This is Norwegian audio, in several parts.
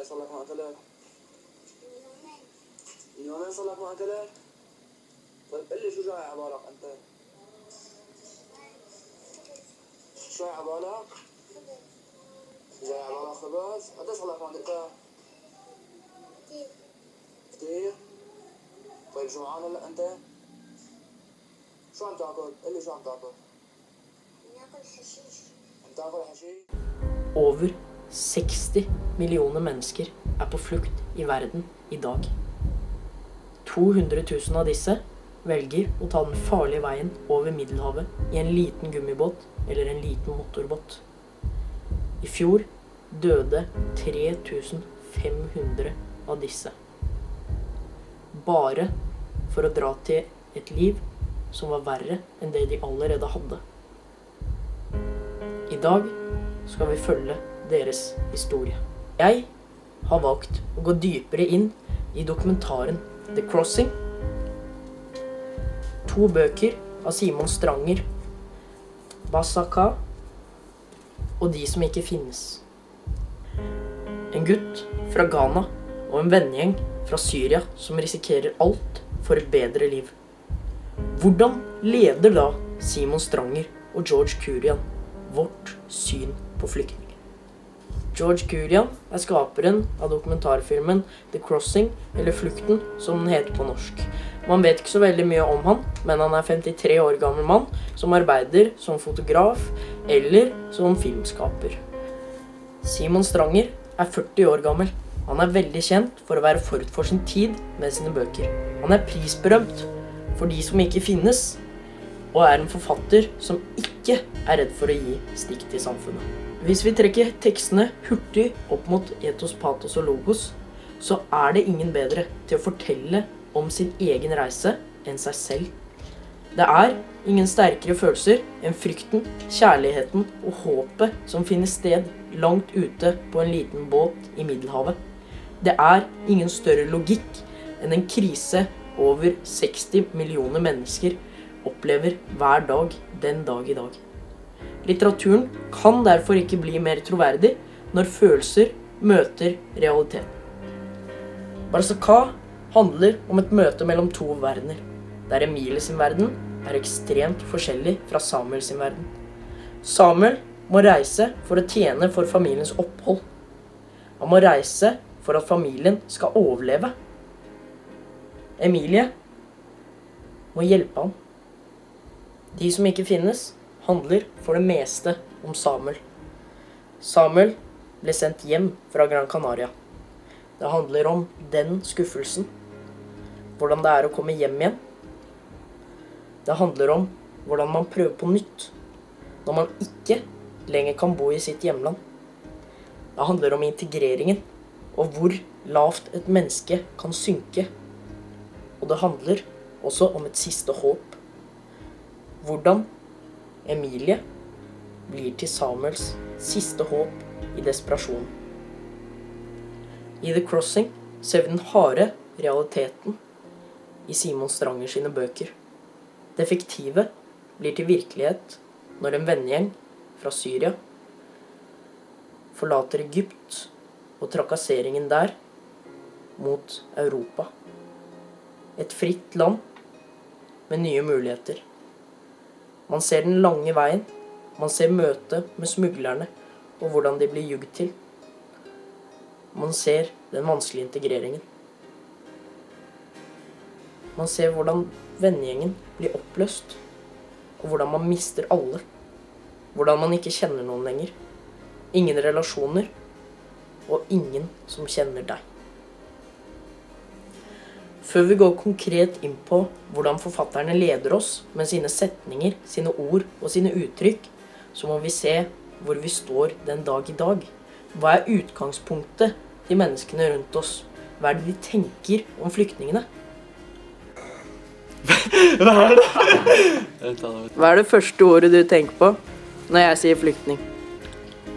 يصلك معك ليل؟ يومين صلك معك ليل؟ طيب قل لي شو جاي على بالك أنت؟ شو جاي على بالك؟ جاي على بالك خبز؟ قد إيش صلك معك أنت؟ كتير؟ طيب جوعان هلا أنت؟ شو عم تاكل؟ قل لي شو عم تاكل؟ ناكل حشيش. عم تاكل حشيش؟ Over 60 millioner mennesker på flukt i verden i dag. 200 000 av disse velger å ta den farlige veien over Middelhavet i en liten gummibåt eller en liten motorbåt. I fjor døde 3500 av disse. Bare for å dra til et liv som var verre enn det de allerede hadde. I dag skal vi følge deres historie. Jeg har valgt å gå dypere inn i dokumentaren The Crossing. 2 bøker av Simon Stranger, Basaka og De som ikke finnes. En gutt fra Ghana og en vennegjeng fra Syria som risikerer alt for et bedre liv. Hvordan leder da Simon Stranger og George Kurian vårt syn på flyktninger? George Kurian skaperen av dokumentarfilmen The Crossing, eller Flukten, som den heter på norsk. Man vet ikke så veldig mye om han, men han 53 år gammel mann som arbeider som fotograf eller som filmskaper. Simon Stranger 40 år gammel. Han veldig kjent for å være forut for sin tid med sine bøker. Han prisberømt for De som ikke finnes, og en forfatter som ikke redd for å gi stikk til samfunnet. Hvis vi trekker tekstene hurtig opp mot ethos, pathos og logos, så det ingen bedre til å fortelle om sin egen reise enn seg selv. Det ingen sterkere følelser enn frykten, kjærligheten og håpet som finner sted langt ute på en liten båt i Middelhavet. Det ingen større logikk enn en krise over 60 millioner mennesker opplever hver dag den dag i dag. Litteraturen kan derfor ikke bli mer troverdig når følelser møter realiteten. Basaka handler om et møte mellom 2 verdener, der Emilie sin verden ekstremt forskjellig fra Samuel sin verden. Samuel må reise for å tjene for familiens opphold. Han må reise for at familien skal overleve. Emilie må hjelpe ham. De som ikke finnes handler for det meste om Samuel. Samuel ble sendt hjem fra Gran Canaria. Det handler om den skuffelsen. Hvordan det å komme hjem igjen. Det handler om hvordan man prøver på nytt når man ikke lenger kan bo i sitt hjemland. Det handler om integreringen og hvor lavt et menneske kan synke. Og det handler også om et siste håp. Hvordan Emilie blir til Samuels siste håp i desperasjon. I The Crossing ser vi den harde realiteten i Simon Stranger sine bøker. Det fiktive blir til virkelighet når en vennegjeng fra Syria forlater Egypt og trakasseringen der mot Europa. Et fritt land med nye muligheter. Man ser den lange veien, man ser møtet med smuglerne og hvordan de blir jugd til. Man ser den vanskelige integreringen. Man ser hvordan vennegjengen blir oppløst, og hvordan man mister alle. Hvordan man ikke kjenner noen lenger. Ingen relasjoner, og ingen som kjenner deg. Før vi går konkret inn på hvordan forfatterne leder oss med sine setninger, sine ord og sine uttrykk, så må vi se hvor vi står den dag i dag. Hva utgangspunktet til menneskene rundt oss? Hva det de tenker om flyktningene? Hva det? Hva det første ordet du tenker på når jeg sier flyktning?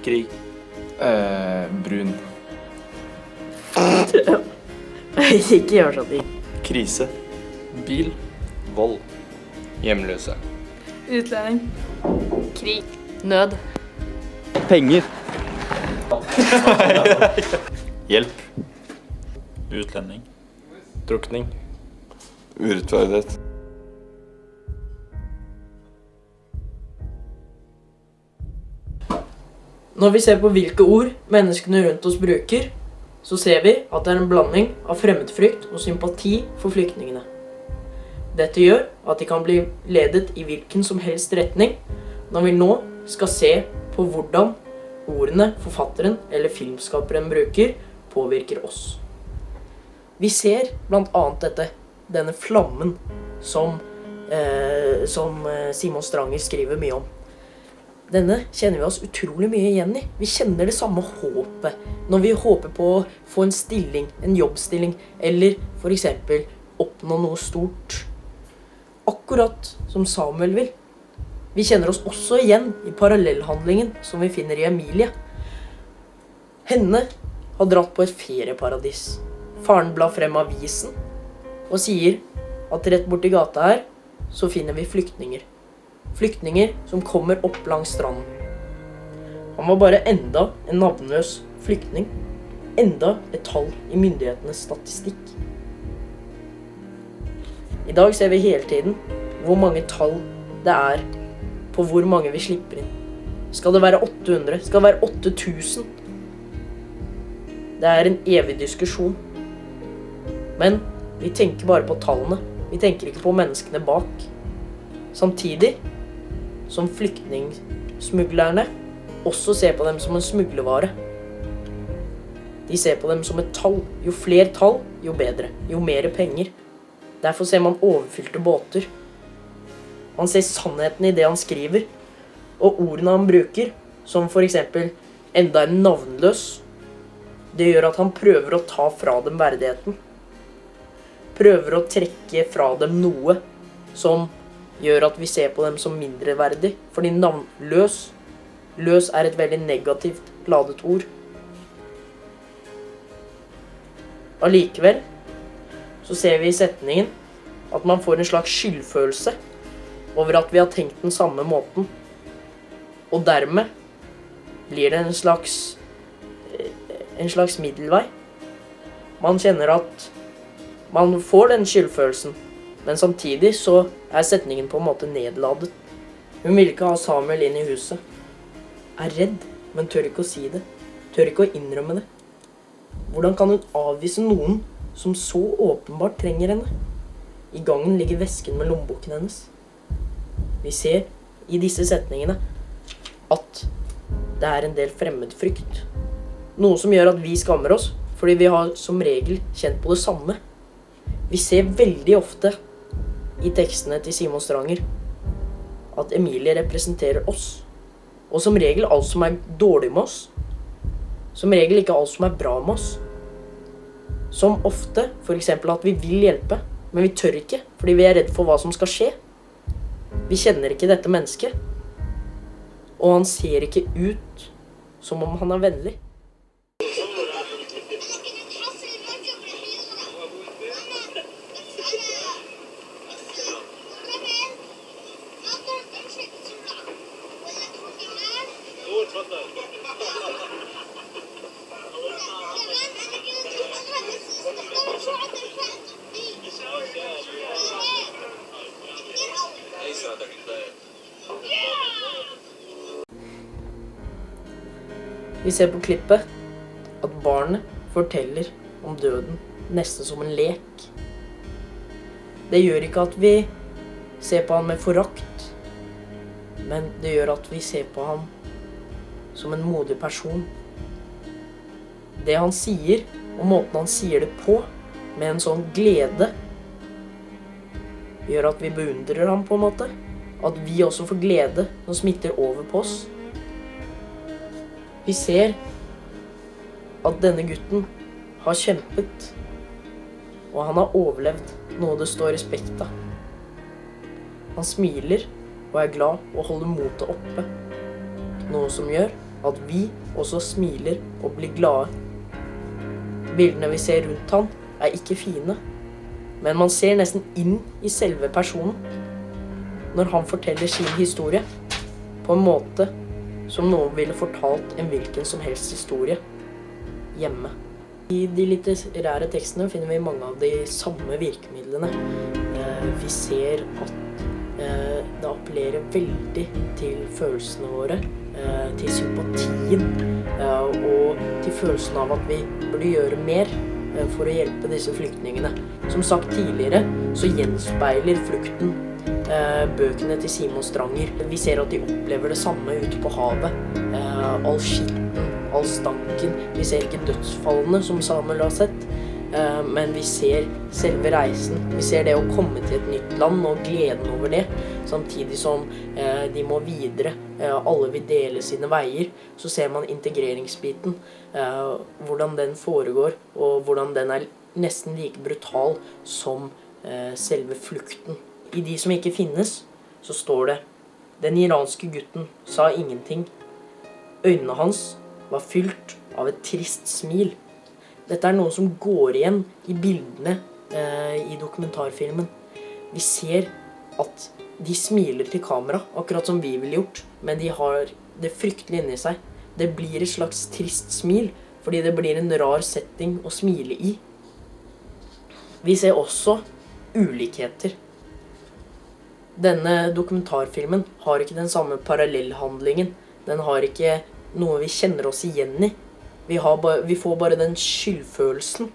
Krig. Brun. Ikke gjør sånn ting. Krise. Bil. Vold. Hjemløse. Utlending. Krig. Nød. Penger. Hjelp. Utlending. Drukning. Urettferdighet. Når vi ser på hvilke ord menneskene rundt oss bruker, så ser vi at det er en blanding av fremmedfrykt og sympati for flyktningene. Dette gjør at de kan bli ledet i hvilken som helst retning når vi nå skal se på hvordan ordene forfatteren eller filmskaperen bruker påvirker oss. Vi ser blant annet denne flammen som Simon Stranger skriver mye om. Denne kjenner vi oss utrolig mye igjen i. Vi kjenner det samme håpet når vi håper på å få en stilling, en jobbstilling, eller for eksempel oppnå noe stort. Akkurat som Samuel vil. Vi kjenner oss også igjen i parallellhandlingen som vi finner i Emilie. Henne har dratt på et ferieparadis. Faren blar frem avisen og sier at rett borti gata her så finner vi flyktninger. Flyktninger som kommer opp langs stranden. Han var bare enda en navnløs flyktning. Enda et tall i myndighetenes statistikk. I dag ser vi hele tiden hvor mange tall det er på hvor mange vi slipper inn. Skal det være 800? Skal det være 8000? Det er en evig diskusjon. Men vi tenker bare på tallene. Vi tenker ikke på menneskene bak. Samtidig som flyktningsmuglerne også ser på dem som en smuglervare. De ser på dem som et tall. Jo flere tall, jo bedre. Jo mer penger. Derfor ser man overfylte båter. Man ser sannheten i det han skriver. Og ordene han bruker, som for eksempel enda en navnløs, det gjør at han prøver å ta fra dem verdigheten. Prøver å trekke fra dem noe som gjør at vi ser på dem som mindreverdig. Fordi løs er et veldig negativt ladet ord. Allikevel så ser vi i setningen at man får en slags skyldfølelse over at vi har tenkt den samme måten. Og dermed blir det en slags middelvei. Man kjenner at man får den skyldfølelsen, men samtidig så er setningen på en måte nedladet. Hun vil ikke ha Samuel inn i huset. Er redd, men tør ikke å si det. Tør ikke å innrømme det. Hvordan kan hun avvise noen som så åpenbart trenger henne? I gangen ligger vesken med lommeboken hennes. Vi ser i disse setningene at det er en del fremmedfrykt. Noe som gjør at vi skammer oss, fordi vi har som regel kjent på det samme. Vi ser veldig ofte i tekstene til Simon Stranger at Emilie representerer oss. Og som regel alt som er dårlig med oss. Som regel ikke alt som er bra med oss. Som ofte, for eksempel at vi vil hjelpe, men vi tør ikke, fordi vi er redd for hva som skal skje. Vi kjenner ikke dette mennesket. Og han ser ikke ut som om han er vennlig. Vi ser på klippet at barnet forteller om døden nesten som en lek. Det gjør ikke at vi ser på han med forakt, men det gjør at vi ser på han som en modig person. Det han sier, og måten han sier det på, med en sånn glede, gjør at vi beundrer ham på en måte. At vi også får glede som smitter over på oss. Vi ser at denne gutten har kjempet, og han har overlevd, noe det står respekt av. Han smiler og er glad og holder motet oppe, noe som gjør at vi også smiler og blir glade. Bildene vi ser rundt han er ikke fine, men man ser nesten inn i selve personen når han forteller sin historie på en måte som noen ville fortalt en hvilken som helst historie hjemme. I de litterære tekstene finner vi mange av de samme virkemidlene. Vi ser at det appellerer veldig til følelsene våre, til sympatien, og til følelsen av at vi burde gjøre mer for å hjelpe disse flyktningene. Som sagt tidligere, så gjenspeiler flukten bøkene til Simon Stranger. Vi ser at de opplever det samme ute på havet. All skitten, all stanken. Vi ser ikke dødsfallene som Samuel har sett, men vi ser selve reisen. Vi ser det å komme til et nytt land og gleden over det, samtidig som de må videre. Alle vil dele sine veier. Så ser man integreringsbiten, hvordan den foregår, og hvordan den er nesten like brutal som selve flukten. I De som ikke finnes, så står det: Den iranske gutten sa ingenting. Øynene hans var fylt av et trist smil. Dette er noe som går igjen i bildene i dokumentarfilmen. Vi ser at de smiler til kamera, akkurat som vi ville gjort, men de har det fryktelig inni seg. Det blir et slags trist smil, fordi det blir en rar setting å smile i. Vi ser også ulikheter. Denne dokumentarfilmen har ikke den samme parallellhandlingen. Den har ikke noe vi kjenner oss igjen i. Vi får bare den skyldfølelsen.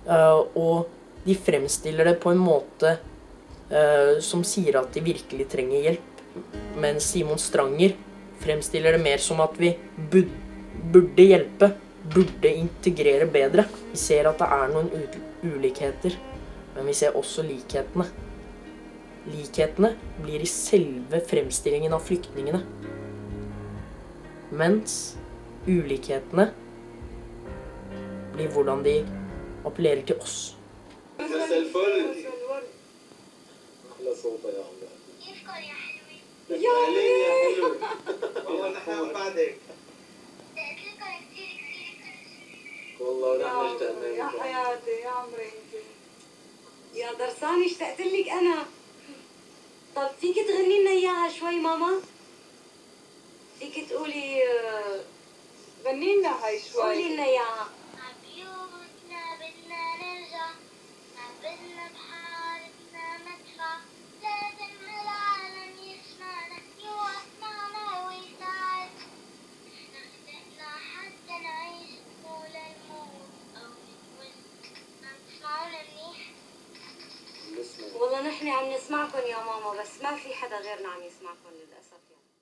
Og de fremstiller det på en måte som sier at de virkelig trenger hjelp. Men Simon Stranger fremstiller det mer som at vi burde hjelpe, burde integrere bedre. Vi ser at det er noen ulikheter, men vi ser også likhetene. Likhetene blir i selve fremstillingen av flyktningene, mens ulikhetene blir hvordan de appellerer til oss. يا حياتي يا عمري يا درساني اشتقت لك انا. طب فيك تغني لنا اياها شوي ماما؟ فيك تقولي غني لنا هاي شوي. قولي لنا اياها. عبيوتنا بدنا نرجع، ما بدنا بحارتنا ندفع، لازم العالم يسمعنا، يوقف معنا ويساعد. احنا خلقنا حتى نعيش مو للموت او نتولد. عم تسمعونا منيح؟ والله نحن عم نسمعكم يا ماما، بس ما في حدا غيرنا عم يسمعكم للأسف يعني.